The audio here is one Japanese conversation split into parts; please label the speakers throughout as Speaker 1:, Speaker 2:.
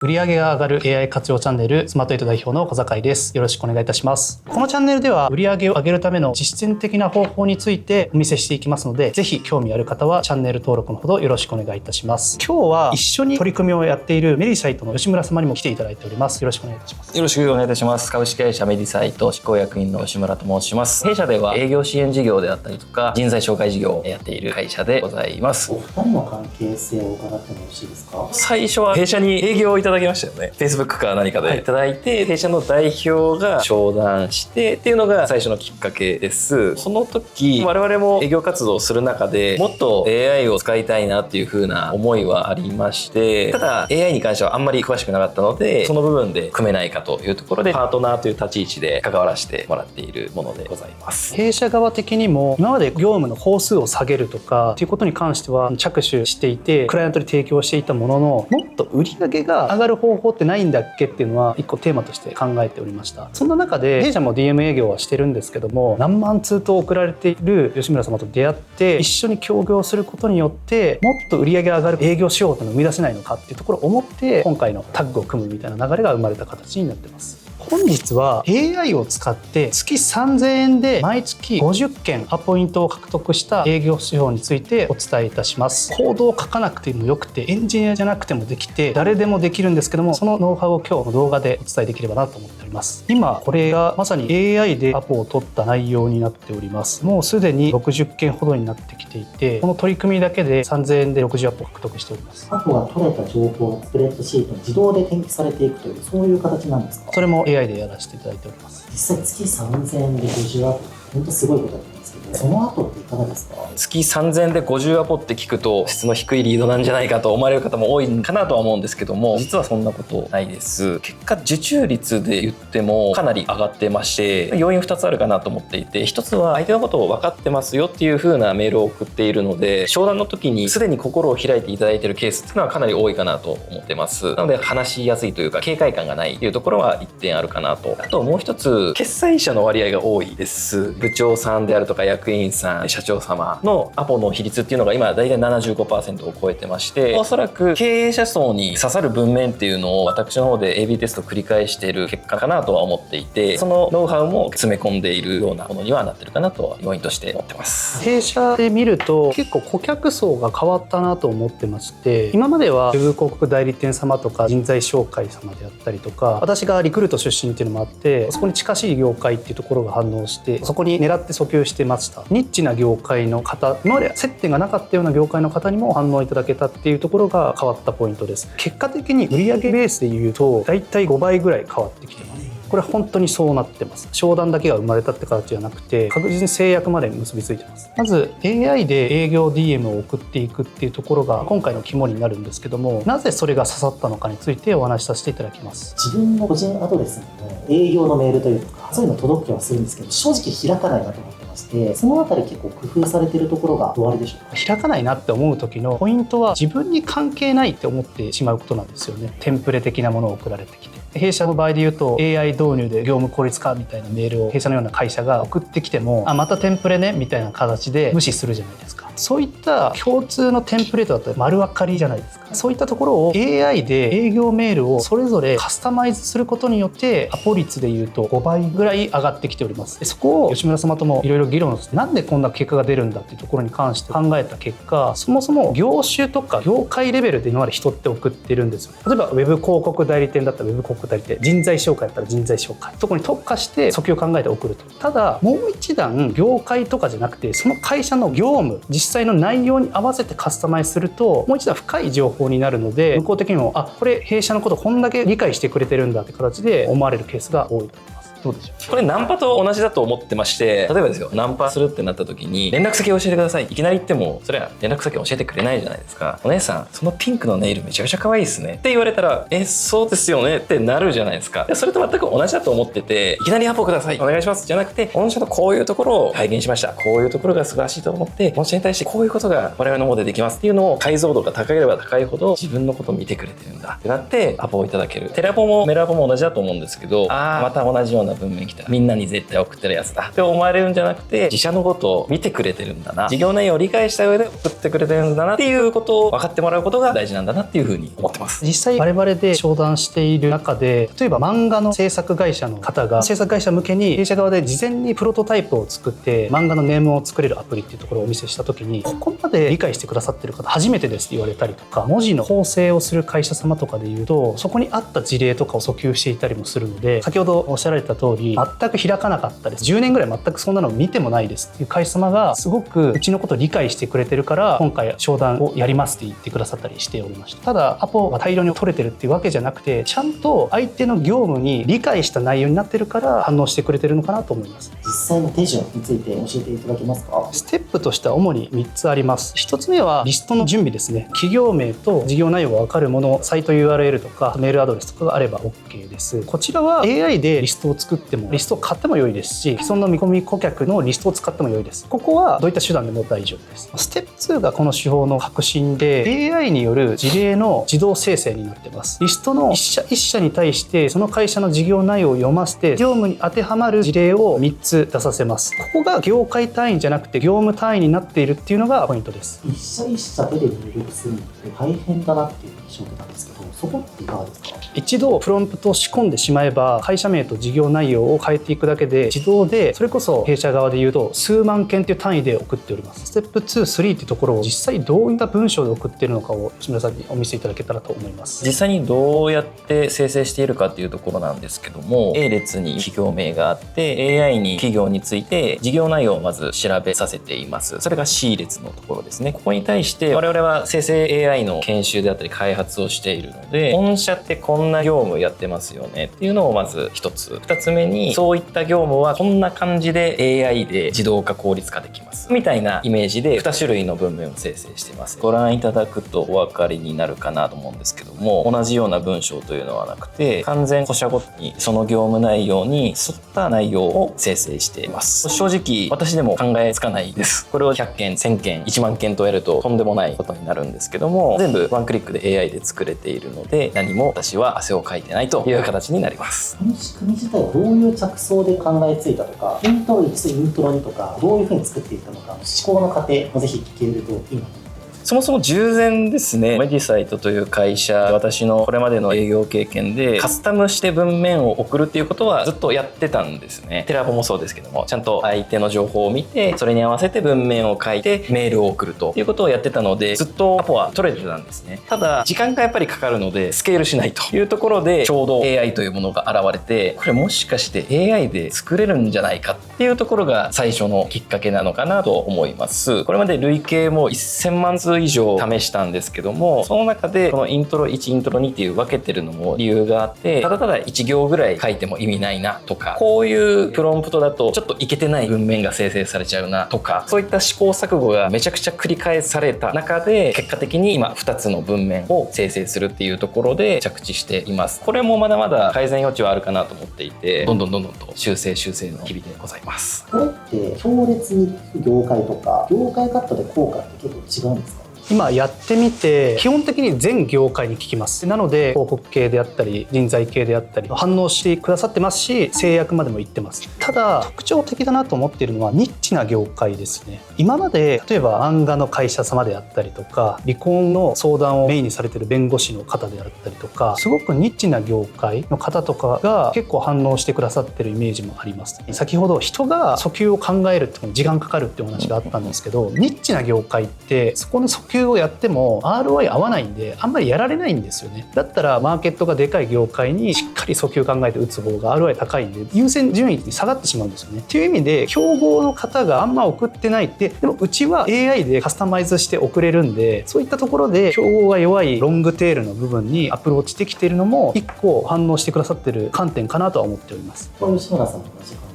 Speaker 1: 売上が上がる AI 活用チャンネルスマートエイト代表の小坂井です。よろしくお願いいたします。このチャンネルでは売上を上げるための実践的な方法についてお見せしていきますので、ぜひ興味ある方はチャンネル登録のほどよろしくお願いいたします。今日は一緒に取り組みをやっているメディサイトの吉村様にも来ていただいております。よろしくお願いいたします。
Speaker 2: よろしくお願いいたします。株式会社メディサイト執行役員の吉村と申します。弊社では営業支援事業であったりとか人材紹介事業をやっている会社でございます。
Speaker 3: お二人の関係性を伺ってもよろしいですか？
Speaker 2: 最初は弊社に営業をいただきましたよね。Facebook か何かでいただいて、弊社の代表が商談してっていうのが最初のきっかけです。その時我々も営業活動をする中でもっと AI を使いたいなっていう風な思いはありまして、ただ AI に関してはあんまり詳しくなかったので、その部分で組めないかというところでパートナーという立ち位置で関わらせてもらっているものでございます。
Speaker 1: 弊社側的にも今まで業務の工数を下げるとかっていうことに関しては着手していて、クライアントに提供していたものの、もっと売り上げが上がる方法ってないんだっけっていうのは一個テーマとして考えておりました。そんな中で弊社も DM 営業はしてるんですけども、何万通と送られている吉村様と出会って一緒に協業することによってもっと売り上げが上がる営業手法っていうのを生み出せないのかっていうところを思って、今回のタッグを組むみたいな流れが生まれた形になってます。本日は AI を使って月3000円で毎月50件アポイントを獲得した営業手法についてお伝えいたします。コードを書かなくてもよくて、エンジニアじゃなくてもできて誰でもできるんですけども、そのノウハウを今日の動画でお伝えできればなと思っております。今これがまさに AI でアポを取った内容になっております。もうすでに60件ほどになってきていて、この取り組みだけで3000円で60アポを獲得しております。
Speaker 3: アポが取れた情報がスプレッドシートに自動で転記されていくという、そういう形なんですか？
Speaker 1: それも AI でやらせていただいております。
Speaker 3: 実際月3000円で50アポ、本当すごいことだったんですけど、その後っていかがですか？
Speaker 2: 月3000円で50アポって聞くと質の低いリードなんじゃないかと思われる方も多いかなとは思うんですけども、実はそんなことないです。結果受注率で言ってもかなり上がってまして、要因2つあるかなと思っていて、1つは相手のことを分かってますよっていう風なメールを送っているので、商談の時にすでに心を開いていただいているケースっていうのはかなり多いかなと思ってます。なので話しやすいというか警戒感がないというところは1点あるかなと。あともう1つ、決済者の割合が多いです。部長さんであるとか役員さん、社長様のアポの比率っていうのが今だいたい 75% を超えてまして、おそらく経営者層に刺さる文面っていうのを私の方で AB テストを繰り返している結果かなとは思っていて、そのノウハウも詰め込んでいるようなものにはなってるかなと要因として思ってます。
Speaker 1: 弊社で見ると結構顧客層が変わったなと思ってまして、今まではウェブ広告代理店様とか人材紹介様であったりとか、私がリクルート出身っていうのもあって、そこに近しい業界っていうところが反応して、そこに狙って訴求してました。ニッチな業界の方、今まで接点がなかったような業界の方にも反応いただけたっていうところが変わったポイントです。結果的に売上ベースでいうとだいたい5倍ぐらい変わってきてます。これは本当にそうなってます。商談だけが生まれたって形じゃなくて、確実に制約まで結びついてます。まず AI で営業 DM を送っていくっていうところが今回の肝になるんですけども、なぜそれが刺さったのかについてお話しさせていただきます。
Speaker 3: 自分の個人アドレスの営業のメールというか、そういうの届きはするんですけど、正直開かないなと思ってまして、そのあたり結構工夫されているところがおありでしょうか？
Speaker 1: 開かないなって思う時のポイントは、自分に関係ないって思ってしまうことなんですよね。テンプレ的なものを送られてきて、弊社の場合で言うと AI 導入で業務効率化みたいなメールを弊社のような会社が送ってきても、またテンプレねみたいな形で無視するじゃないですか。そういった共通のテンプレートだったら丸分かりじゃないですか。そういったところを AI で営業メールをそれぞれカスタマイズすることによってアポ率でいうと5倍ぐらい上がってきております。でそこを吉村様ともいろいろ議論して、なんでこんな結果が出るんだっていうところに関して考えた結果、そもそも業種とか業界レベルで今まで人って送ってるんですよ。例えばウェブ広告代理店だったらウェブ広告代理店、人材紹介だったら人材紹介、そこに特化して訴求を考えて送ると。ただもう一段業界とかじゃなくて、その会社の業務実際の内容に合わせてカスタマイズすると、もう一段深い情報になるので、向こう的にもこれ弊社のことこんだけ理解してくれてるんだって形で思われるケースが多いと思います。どうでしょう？
Speaker 2: これナンパと同じだと思ってまして、例えばですよ、ナンパするってなった時に連絡先を教えてください、いきなり言ってもそれは連絡先教えてくれないじゃないですか。お姉さんそのピンクのネイルめちゃくちゃ可愛いですねって言われたら、そうですよねってなるじゃないですか。それと全く同じだと思ってて、いきなりアポくださいお願いしますじゃなくて、御社のこういうところを体現しました、こういうところが素晴らしいと思って、御社に対してこういうことが我々の方でできますっていうのを、解像度が高ければ高いほど自分のことを見てくれてるんだってなってアポをいただける。テレアポもメールアポも同じだと思うんですけど、また同じようなな文面来たらみんなに絶対送ってるやつだって思われるんじゃなくて、自社のことを見てくれてるんだな、事業内容を理解した上で送ってくれてるんだなっていうことを分かってもらうことが大事なんだなっていうふうに思ってます。
Speaker 1: 実際我々で商談している中で、例えば漫画の制作会社の方が制作会社向けに弊社側で事前にプロトタイプを作って漫画のネームを作れるアプリっていうところをお見せした時に、ここまで理解してくださってる方初めてですって言われたりとか、文字の構成をする会社様とかでいうとそこに合った事例とかを訴求していたりもするので、先ほどおっしゃられた通り全く開かなかったです、10年ぐらい全くそんなの見てもないですっていう会社様がすごくうちのことを理解してくれてるから今回商談をやりますって言ってくださったりしておりました。ただアポが大量に取れてるっていうわけじゃなくて、ちゃんと相手の業務に理解した内容になってるから反応してくれてるのかなと思います。
Speaker 3: 実際の手順について教えていただけますか？
Speaker 1: ステップとしては主に3つあります。1つ目はリストの準備ですね。企業名と事業内容が分かるもの、サイト URL とかメールアドレスとかがあれば OK です。こちらは AI でリストを作ってもリストを買っても良いですし、既存の見込み顧客のリストを使っても良いです。ここはどういった手段でも大丈夫です。ステップ2がこの手法の革新で AI による事例の自動生成になっています。リストの一社一社に対してその会社の事業内容を読ませて業務に当てはまる事例を3つ出させます。ここが業界単位じゃなくて業務単位になっているっていうのがポイントです。
Speaker 3: 一社一社手で入力するのって大変だなっていう印象なんですけど、そこっていかがですか？
Speaker 1: 一度プロンプトを仕込んでしまえば会社名と事業内容を変えていくだけで自動で、それこそ弊社側でいうと数万件という単位で送っております。ステップ2、3っていうところを実際どういった文章で送っているのかを吉村さんにお見せいただけたらと思います。
Speaker 2: 実際にどうやって生成しているかっていうところなんですけども、 A 列に企業名があって AI に企業について事業内容をまず調べさせています。それが C 列のところですね。ここに対して我々は生成 AI の研修であったり開発をしているので、御社ってこんな業務やってますよねっていうのをまず一つ、二つ目にそういった業務はこんな感じで AI で自動化効率化できますみたいなイメージで2種類の文面を生成しています。ご覧いただくとお分かりになるかなと思うんですけども、同じような文章というのはなくて完全個社ごとにその業務内容に沿った内容を生成しています。正直私でも考えつかないです。これを100件1000件1万件とやるととんでもないことになるんですけども、全部ワンクリックで AI で作れているので何も私は汗をかいてないという形になります。
Speaker 3: この仕組み自体はどういう着想で考えついたとか、イントロ1とイントロ2とかどういうふうに作っていったのか、思考の過程もぜひ聞けるといいなと思ってます。
Speaker 2: そもそも従前ですね、メディサイトという会社、私のこれまでの営業経験でカスタムして文面を送るっていうことはずっとやってたんですね。テラボもそうですけども、ちゃんと相手の情報を見てそれに合わせて文面を書いてメールを送るということをやってたので、ずっとアポは取れてたんですね。ただ時間がやっぱりかかるのでスケールしないというところで、ちょうど AI というものが現れて、これもしかして AI で作れるんじゃないかっていうところが最初のきっかけなのかなと思います。これまで累計も1000万通以上試したんですけども、その中でこのイントロ1イントロ2っていう分けてるのも理由があって、ただただ1行ぐらい書いても意味ないなとか、こういうプロンプトだとちょっといけてない文面が生成されちゃうなとか、そういった試行錯誤がめちゃくちゃ繰り返された中で、結果的に今2つの文面を生成するっていうところで着地しています。これもまだまだ改善余地はあるかなと思っていて、どんどんと修正の日々でございます。
Speaker 3: これって強烈に業界とか業界カットで効果って結構違うんですか？
Speaker 1: 今やってみて基本的に全業界に効きます。なので広告系であったり人材系であったり反応してくださってますし、制約までもいってます。ただ特徴的だなと思っているのはニッチな業界ですね。今まで例えば漫画の会社様であったりとか、離婚の相談をメインにされている弁護士の方であったりとか、すごくニッチな業界の方とかが結構反応してくださってるイメージもあります。先ほど人が訴求を考えるって時間かかるってお話があったんですけど、ニッチな業界ってそこの訴求をやっても ROI 合わないんであんまりやられないんですよね。だったらマーケットがでかい業界にしっかり訴求考えて打つ方が ROI 高いんで優先順位に下がってしまうんですよね。っていう意味で競合の方があんま送ってないって、でもうちは AI でカスタマイズして送れるんで、そういったところで競合が弱いロングテールの部分にアプローチできているのも一個反応してくださってる観点かなとは思っております。
Speaker 3: 吉村さんの話が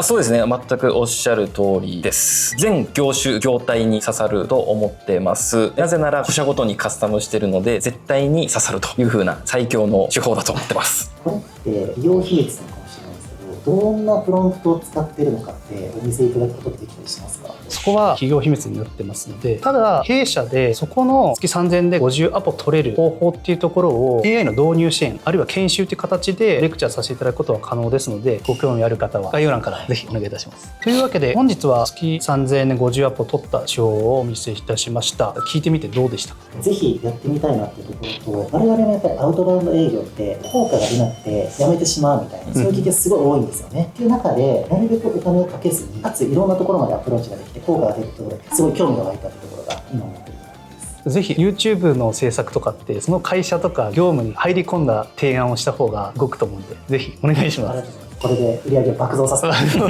Speaker 2: そうですね、全くおっしゃる通りです。全業種業態に刺さると思ってます。なぜなら個社ごとにカスタムしてるので絶対に刺さるという風な最強の手法だと思ってます。
Speaker 3: これって企業秘密なのかもしれないですけど、どんなプロンプトを使ってるのかってお見せいただくことができたりしますか？
Speaker 1: そこは企業秘密になってますので、ただ弊社でそこの月3000円で50アポ取れる方法っていうところを AI の導入支援あるいは研修という形でレクチャーさせていただくことは可能ですので、ご興味ある方は概要欄からぜひお願いいたします。というわけで本日は月3000円で50アポ取った手法をお見せいたしました。聞いてみてどうでしたか？
Speaker 3: ぜひやってみたいなっていうところと、我々もやっぱりアウトバウンド営業って効果が出なくてやめてしまうみたいな、そういう経験すごい多いんですよね。っていう中でなるべくお金をかけずに、かついろんなところまでアプローチができて効果が出るところですごい興味が湧いたってところが今思っているところです。
Speaker 1: ぜひ YouTube の制作とかってその会社とか業務に入り込んだ提案をした方が動くと思うんで、ぜひお願いします。
Speaker 3: ありがとうございます。これで売り上げを爆増させて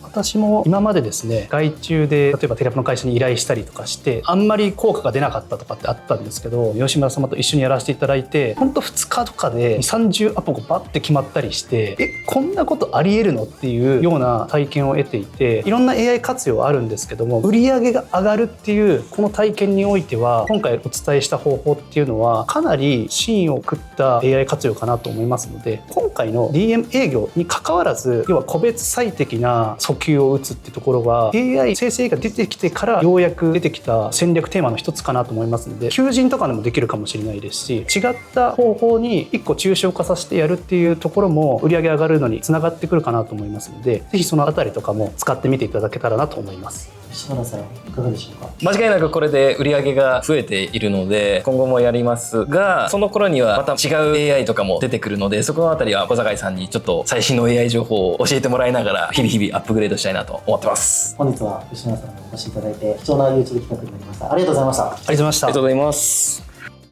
Speaker 1: 私も今までですね、外注で例えばテレアポの会社に依頼したりとかしてあんまり効果が出なかったとかってあったんですけど、吉村様と一緒にやらせていただいて本当2日とかで30アポがバッて決まったりして、こんなことありえるのっていうような体験を得ていて、いろんな AI 活用あるんですけども売り上げが上がるっていうこの体験においては今回お伝えした方法っていうのはかなり真を食った AI 活用かなと思いますので、今回の DM 営業に関わらず要は個別最適な訴求を打つってところは AI 生成 AI が出てきてからようやく出てきた戦略テーマの一つかなと思いますので、求人とかでもできるかもしれないですし、違った方法に1個抽象化させてやるっていうところも売り上げ上がるのにつながってくるかなと思いますので、ぜひそのあたりとかも使ってみていただけたらなと思います。
Speaker 3: 吉村さんいかがでしょうか？
Speaker 2: 間違いなくこれで売り上げが増えているので今後もやりますが、その頃にはまた違う AI とかも出てくるので、そこのあたりは小坂井さんにちょっと最新の AI 情報を教えてもらいながら日々アップグレードしたいなと思ってます。
Speaker 3: 本日は吉村さんにお越しいただいて貴重な YouTube 企画になりました。ありがとうございました。
Speaker 1: ありがとうございました。
Speaker 2: ありがとうございます。